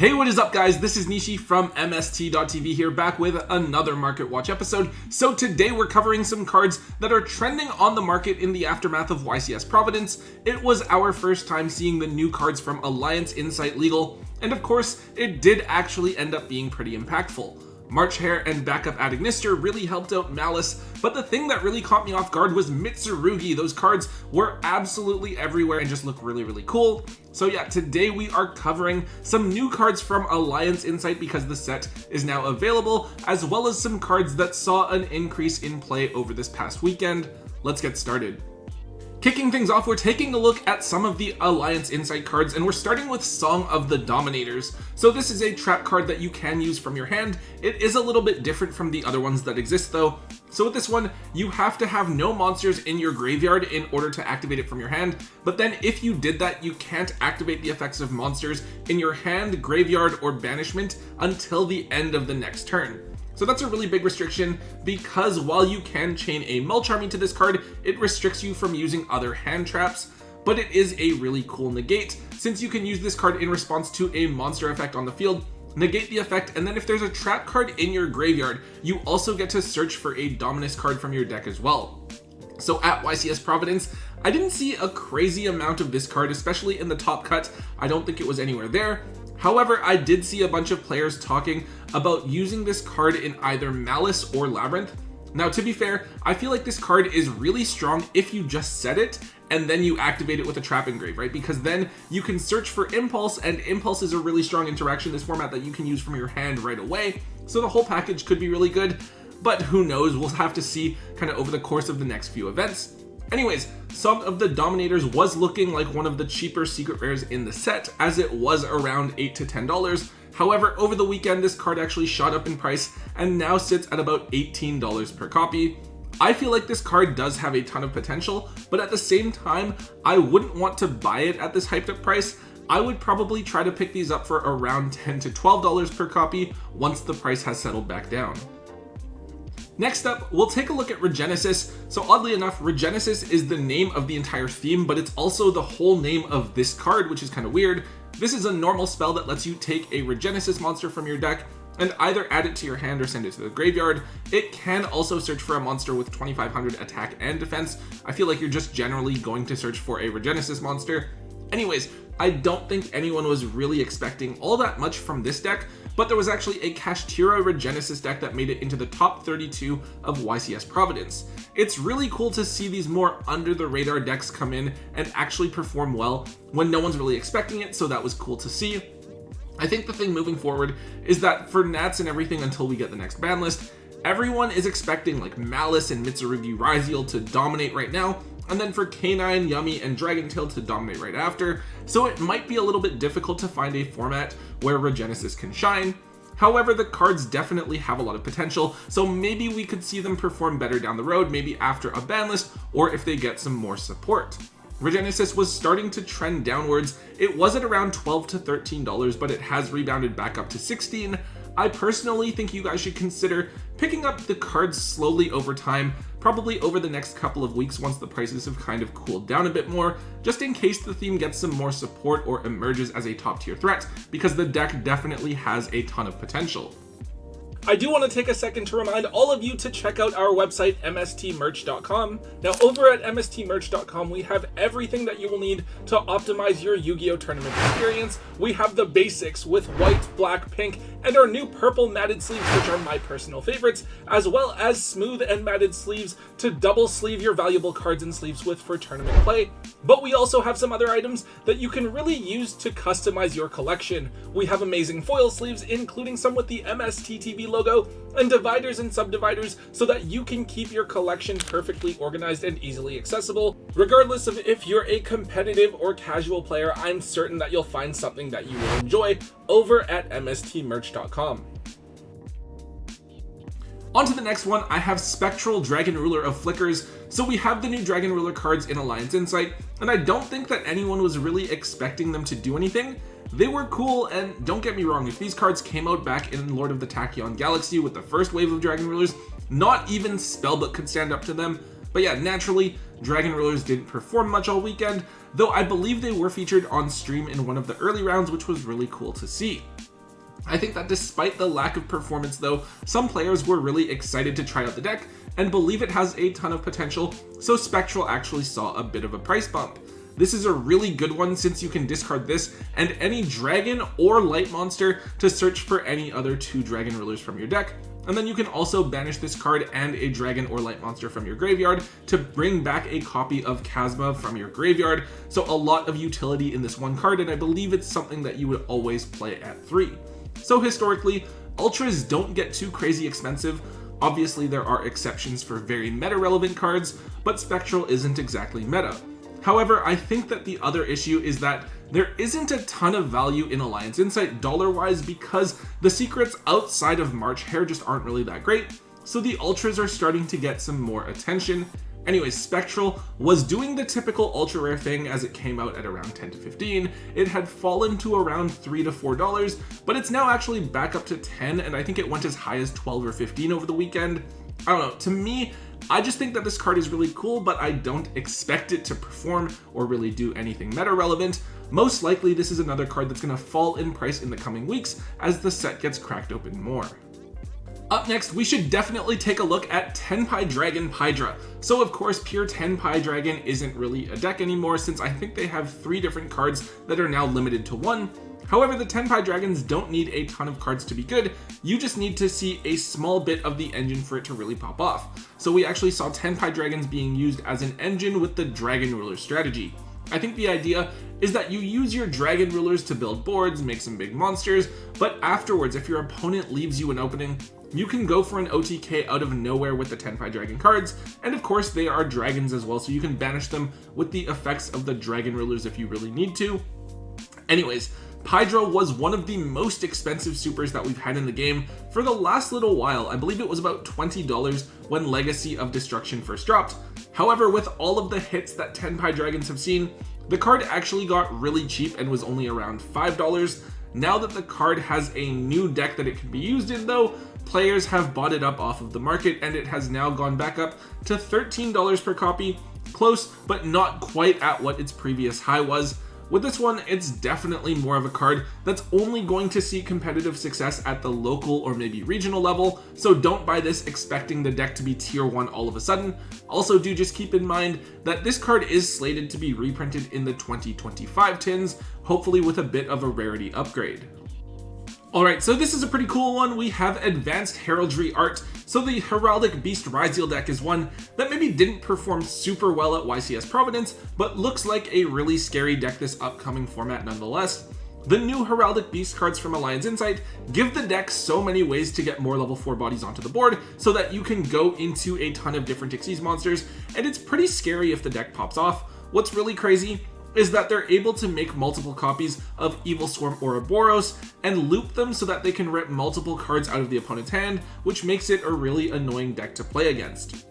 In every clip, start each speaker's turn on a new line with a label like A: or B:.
A: Hey, what is up guys? This is Nishi from MST.TV here, back with another Market Watch episode. So today we're covering some cards that are trending on the market in the aftermath of YCS Providence. It was our first time seeing the new cards from Alliance Insight Legal, and of course, it did actually end up being pretty impactful. March Hare and Backup Adagnister really helped out Malice, but the thing that really caught me off guard was Mitsurugi. Those cards were absolutely everywhere and just look really cool. So yeah, today we are covering some new cards from Alliance Insight because the set is now available, as well as some cards that saw an increase in play over this past weekend. Let's get started. Kicking things off, we're taking a look at some of the Alliance Insight cards, and we're starting with Song of the Dominators. So this is a trap card that you can use from your hand. It is a little bit different from the other ones that exist though. So with this one, you have to have no monsters in your graveyard in order to activate it from your hand, but then if you did that, you can't activate the effects of monsters in your hand, graveyard, or banishment until the end of the next turn. So that's a really big restriction, because while you can chain a Mulch Army to this card, it restricts you from using other hand traps, but it is a really cool negate, since you can use this card in response to a monster effect on the field, negate the effect, and then if there's a trap card in your graveyard, you also get to search for a Dominus card from your deck as well. So at YCS Providence, I didn't see a crazy amount of this card, especially in the top cut. I don't think it was anywhere there. However, I did see a bunch of players talking about using this card in either Malice or Labyrinth. Now, to be fair, I feel like this card is really strong if you just set it and then you activate it with a trap engrave, right? Because then you can search for Impulse, and Impulse is a really strong interaction in this format that you can use from your hand right away. So the whole package could be really good, but who knows? We'll have to see kind of over the course of the next few events. Anyways, Song of the Dominators was looking like one of the cheaper secret rares in the set, as it was around $8 to $10. However, over the weekend, this card actually shot up in price and now sits at about $18 per copy. I feel like this card does have a ton of potential, but at the same time, I wouldn't want to buy it at this hyped up price. I would probably try to pick these up for around $10 to $12 per copy once the price has settled back down. Next up, we'll take a look at Regenesis. So oddly enough, Regenesis is the name of the entire theme, but it's also the whole name of this card, which is kind of weird. This is a normal spell that lets you take a Regenesis monster from your deck and either add it to your hand or send it to the graveyard. It can also search for a monster with 2500 attack and defense. I feel like you're just generally going to search for a Regenesis monster. Anyways, I don't think anyone was really expecting all that much from this deck, but there was actually a Kashtira Regenesis deck that made it into the top 32 of YCS Providence. It's really cool to see these more under the radar decks come in and actually perform well when no one's really expecting it, so that was cool to see. I think the thing moving forward is that for Nats and everything until we get the next ban list, everyone is expecting like Malice and Mitsurugi Ritual to dominate right now, and then for Canine, Yummy, and Dragontail to dominate right after, so it might be a little bit difficult to find a format where Regenesis can shine. However, the cards definitely have a lot of potential, so maybe we could see them perform better down the road, maybe after a ban list, or if they get some more support. Regenesis was starting to trend downwards. It was at around $12 to $13, but it has rebounded back up to $16. I personally think you guys should consider picking up the cards slowly over time, probably over the next couple of weeks once the prices have kind of cooled down a bit more, just in case the theme gets some more support or emerges as a top tier threat, because the deck definitely has a ton of potential. I do want to take a second to remind all of you to check out our website, MSTmerch.com. Now, over at MSTmerch.com, we have everything that you will need to optimize your Yu-Gi-Oh! Tournament experience. We have the basics with white, black, pink, and our new purple matted sleeves, which are my personal favorites, as well as smooth and matted sleeves to double sleeve your valuable cards and sleeves with for tournament play. But we also have some other items that you can really use to customize your collection. We have amazing foil sleeves, including some with the MST.TV logo, and dividers and subdividers so that you can keep your collection perfectly organized and easily accessible. Regardless of if you're a competitive or casual player, I'm certain that you'll find something that you will enjoy over at MSTmerch.com. On to the next one, I have Spectral Dragon Ruler of Flickers. So we have the new Dragon Ruler cards in Alliance Insight, and I don't think that anyone was really expecting them to do anything. They were cool, and don't get me wrong, if these cards came out back in Lord of the Tachyon Galaxy with the first wave of Dragon Rulers, not even Spellbook could stand up to them. But yeah, naturally, Dragon Rulers didn't perform much all weekend, though I believe they were featured on stream in one of the early rounds, which was really cool to see. I think that despite the lack of performance though, some players were really excited to try out the deck and believe it has a ton of potential, so Spectral actually saw a bit of a price bump. This is a really good one since you can discard this and any dragon or light monster to search for any other 2 dragon rulers from your deck, and then you can also banish this card and a dragon or light monster from your graveyard to bring back a copy of Chasma from your graveyard, so a lot of utility in this one card, and I believe it's something that you would always play at 3. So historically, Ultras don't get too crazy expensive. Obviously there are exceptions for very meta relevant cards, but Spectral isn't exactly meta. However, I think that the other issue is that there isn't a ton of value in Alliance Insight dollar-wise because the secrets outside of March Hare just aren't really that great, so the Ultras are starting to get some more attention. Anyways, Spectral was doing the typical ultra rare thing as it came out at around 10 to 15. It had fallen to around $3 to $4, but it's now actually back up to 10, and I think it went as high as 12 or 15 over the weekend. I don't know, to me, I just think that this card is really cool, but I don't expect it to perform or really do anything meta relevant. Most likely this is another card that's going to fall in price in the coming weeks as the set gets cracked open more. Up next, we should definitely take a look at Tenpai Dragon Pyra. So of course, pure Tenpai Dragon isn't really a deck anymore since I think they have 3 different cards that are now limited to 1. However, the Tenpai Dragons don't need a ton of cards to be good, you just need to see a small bit of the engine for it to really pop off. So we actually saw Tenpai Dragons being used as an engine with the Dragon Ruler strategy. I think the idea is that you use your Dragon Rulers to build boards, make some big monsters, but afterwards, if your opponent leaves you an opening, you can go for an OTK out of nowhere with the Tenpai Dragon cards, and of course they are dragons as well, so you can banish them with the effects of the Dragon Rulers if you really need to. Anyways, Pyra was one of the most expensive supers that we've had in the game for the last little while. I believe it was about $20 when Legacy of Destruction first dropped. However, with all of the hits that Tenpai Dragons have seen, the card actually got really cheap and was only around $5. Now that the card has a new deck that it can be used in though, players have bought it up off of the market and it has now gone back up to $13 per copy, close but not quite at what its previous high was. With this one, it's definitely more of a card that's only going to see competitive success at the local or maybe regional level, so don't buy this expecting the deck to be tier 1 all of a sudden. Also do just keep in mind that this card is slated to be reprinted in the 2025 tins, hopefully with a bit of a rarity upgrade. Alright, so this is a pretty cool one. We have Advanced Heraldry Art. So the Heraldic Beast Ritual deck is one that maybe didn't perform super well at YCS Providence, but looks like a really scary deck this upcoming format nonetheless. The new Heraldic Beast cards from Alliance Insight give the deck so many ways to get more level 4 bodies onto the board so that you can go into a ton of different Xyz monsters, and it's pretty scary if the deck pops off. What's really crazy is that they're able to make multiple copies of Evil Swarm Ouroboros and loop them so that they can rip multiple cards out of the opponent's hand, which makes it a really annoying deck to play against.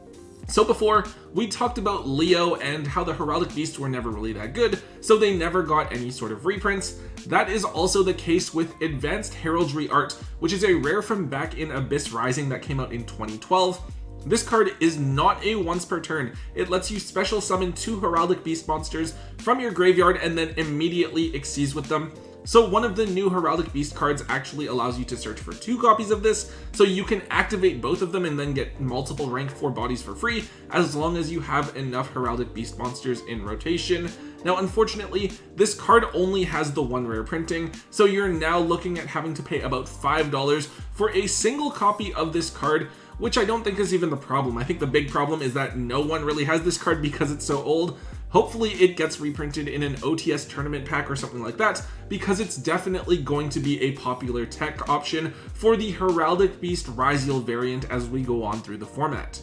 A: So before, we talked about Leo and how the Heraldic Beasts were never really that good, so they never got any sort of reprints. That is also the case with Advanced Heraldry Art, which is a rare from back in Abyss Rising that came out in 2012. This card is not a once per turn. It lets you special summon 2 Heraldic Beast monsters from your graveyard and then immediately Xyz with them. So one of the new Heraldic Beast cards actually allows you to search for 2 copies of this, so you can activate both of them and then get multiple rank 4 bodies for free, as long as you have enough Heraldic Beast monsters in rotation. Now unfortunately, this card only has the 1 rare printing, so you're now looking at having to pay about $5 for a single copy of this card, which I don't think is even the problem. I think the big problem is that no one really has this card because it's so old. Hopefully it gets reprinted in an OTS tournament pack or something like that, because it's definitely going to be a popular tech option for the Heraldic Beast Ritual variant as we go on through the format.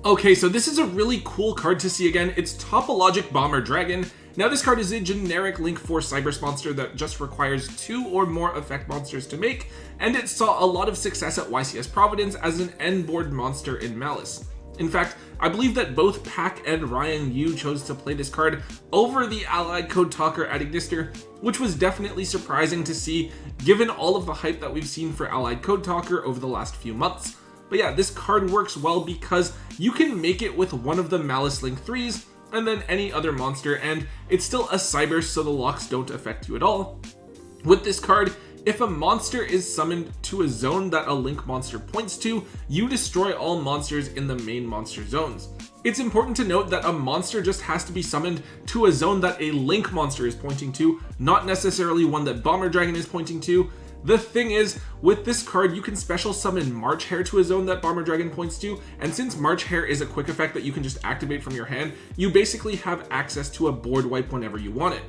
A: Okay, so this is a really cool card to see again. It's Topologic Bomber Dragon. Now this card is a generic Link 4 Cyber monster that just requires 2 or more effect monsters to make, and it saw a lot of success at YCS Providence as an end board monster in Malice. In fact, I believe that both Pack and Ryan Yu chose to play this card over the Allied Code Talker at Ignister, which was definitely surprising to see given all of the hype that we've seen for Allied Code Talker over the last few months. But yeah, this card works well because you can make it with one of the Malice Link 3s and then any other monster, and it's still a cyber, so the locks don't affect you at all. With this card, If a monster is summoned to a zone that a link monster points to, you destroy all monsters in the main monster zones. It's important to note that a monster just has to be summoned to a zone that a link monster is pointing to, not necessarily one that Bomber Dragon is pointing to. The thing is, with this card, you can special summon March Hare to a zone that Bomber Dragon points to, and since March Hare is a quick effect that you can just activate from your hand, you basically have access to a board wipe whenever you want it.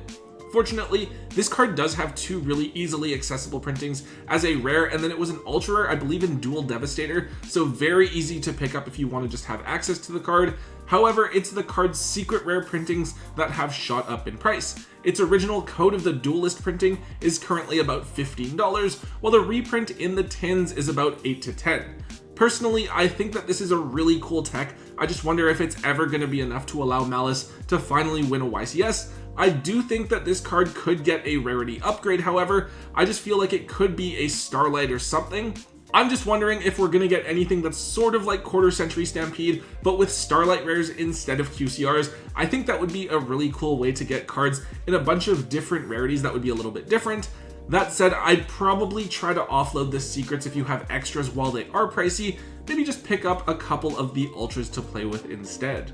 A: Fortunately, this card does have two really easily accessible printings as a rare, and then it was an ultra rare, I believe in dual Devastator, so very easy to pick up if you want to just have access to the card. However, it's the card's secret rare printings that have shot up in price. Its original Code of the Duelist printing is currently about $15, while the reprint in the tins is about 8 to 10. Personally, I think that this is a really cool tech. I just wonder if it's ever going to be enough to allow Malice to finally win a YCS. I do think that this card could get a rarity upgrade, however. I just feel like it could be a Starlight or something. I'm just wondering if we're going to get anything that's sort of like Quarter Century Stampede, but with Starlight rares instead of QCRs. I think that would be a really cool way to get cards in a bunch of different rarities that would be a little bit different. That said, I'd probably try to offload the secrets if you have extras while they are pricey. Maybe just pick up a couple of the ultras to play with instead.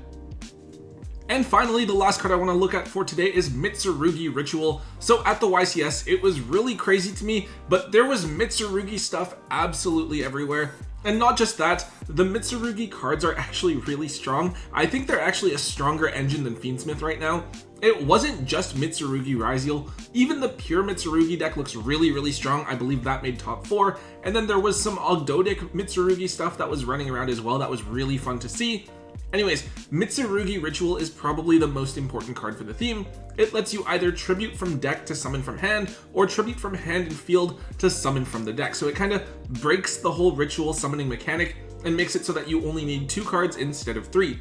A: And finally, the last card I want to look at for today is Mitsurugi Ritual. So at the YCS, it was really crazy to me, but there was Mitsurugi stuff absolutely everywhere. And not just that, the Mitsurugi cards are actually really strong. I think they're actually a stronger engine than Fiendsmith right now. It wasn't just Mitsurugi Ritual, even the pure Mitsurugi deck looks really strong. I believe that made top 4. And then there was some Ogdodic Mitsurugi stuff that was running around as well that was really fun to see. Anyways, Mitsurugi Ritual is probably the most important card for the theme. It lets you either tribute from deck to summon from hand, or tribute from hand and field to summon from the deck. So it kind of breaks the whole ritual summoning mechanic and makes it so that you only need 2 cards instead of 3.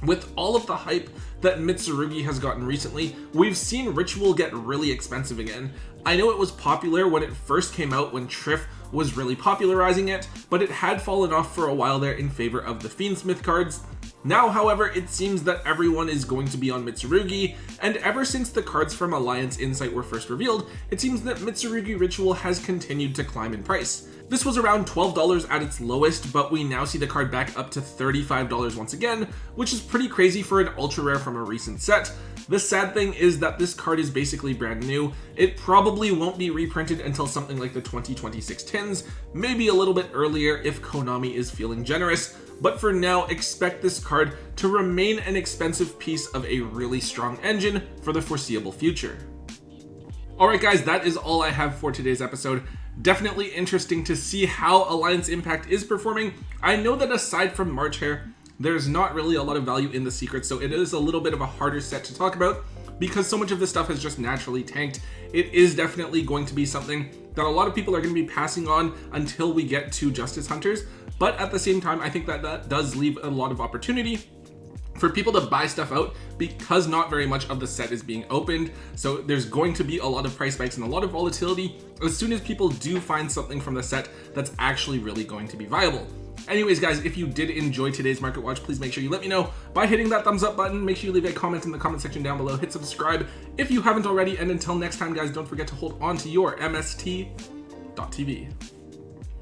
A: With all of the hype that Mitsurugi has gotten recently, we've seen Ritual get really expensive again. I know it was popular when it first came out when Triff was really popularizing it, but it had fallen off for a while there in favor of the Fiendsmith cards. Now, however, it seems that everyone is going to be on Mitsurugi, and ever since the cards from Alliance Insight were first revealed, it seems that Mitsurugi Ritual has continued to climb in price. This was around $12 at its lowest, but we now see the card back up to $35 once again, which is pretty crazy for an ultra rare from a recent set. The sad thing is that this card is basically brand new. It probably won't be reprinted until something like the 2026 tins, maybe a little bit earlier if Konami is feeling generous. But for now, expect this card to remain an expensive piece of a really strong engine for the foreseeable future. Alright guys, that is all I have for today's episode. Definitely interesting to see how Alliance Impact is performing. I know that aside from March Hare, there's not really a lot of value in the secrets, so it is a little bit of a harder set to talk about because so much of this stuff has just naturally tanked. It is definitely going to be something that a lot of people are going to be passing on until we get to Justice Hunters. But at the same time, I think that that does leave a lot of opportunity for people to buy stuff out because not very much of the set is being opened. So there's going to be a lot of price spikes and a lot of volatility as soon as people do find something from the set that's actually really going to be viable. Anyways, guys, if you did enjoy today's Market Watch, please make sure you let me know by hitting that thumbs up button. Make sure you leave a comment in the comment section down below. Hit subscribe if you haven't already. And until next time, guys, don't forget to hold on to your MST.TV.